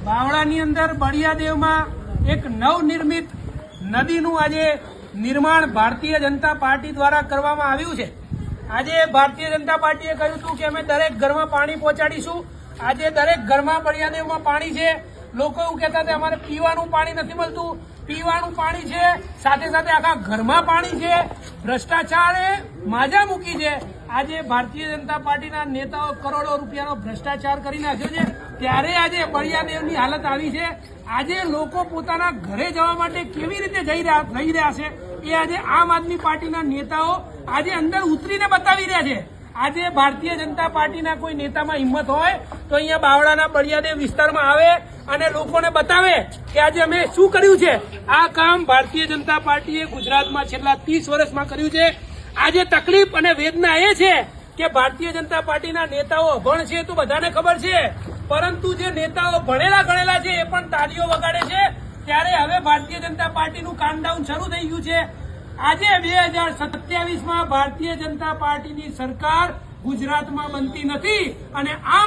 બાવળાની અંદર બળિયાદેવમાં એક નવનિર્મિત નદીનું આજે નિર્માણ ભારતીય જનતા પાર્ટી દ્વારા કરવામાં આવ્યું છે। આજે ભારતીય જનતા પાર્ટીએ કહ્યું હતું કે અમે દરેક ઘરમાં પાણી પહોંચાડીશું। આજે દરેક ઘરમાં બળિયાદેવમાં પાણી છે। લોકો એવું કહેતા હતા અમારે પીવાનું પાણી નથી મળતું, પીવાનું પાણી છે, સાથે સાથે આખા ઘરમાં પાણી છે। ભ્રષ્ટાચારે માજા મૂકી છે। આજે ભારતીય જનતા પાર્ટીના નેતાઓ કરોડો રૂપિયાનો ભ્રષ્ટાચાર કરી નાખ્યો છે, ત્યારે આજે બળિયાદેવની હાલત આવી છે। આજે લોકો પોતાના ઘરે જવા માટે કેવી રીતે જઈ રહ્યા છે એ આજે આમ આદમી પાર્ટીના નેતાઓ આજે અંદર ઉતરીને બતાવી રહ્યા છે। આજે ભારતીય જનતા પાર્ટીના કોઈ નેતામાં હિંમત હોય તો અહીંયા બાવળાના બળિયાદેવ વિસ્તારમાં આવે અને લોકોને બતાવે કે આજે અમે શું કર્યું છે। આ કામ ભારતીય જનતા પાર્ટીએ ગુજરાતમાં છેલ્લા 30 વર્ષમાં કર્યું છે। આજે તકલીફ અને વેદના એ છે કે ભારતીય જનતા પાર્ટીના નેતાઓ અભણ છે તો બધાને ખબર છે, પરંતુ જે નેતાઓ ભણેલા ગણેલા છે એ પણ તાળીઓ વગાડે છે। ત્યારે હવે ભારતીય જનતા પાર્ટીનું કાઉન્ટડાઉન શરૂ થઈ ગયું છે। આજે 2027માં ભારતીય જનતા પાર્ટીની સરકાર ગુજરાતમાં બનતી નથી અને આમ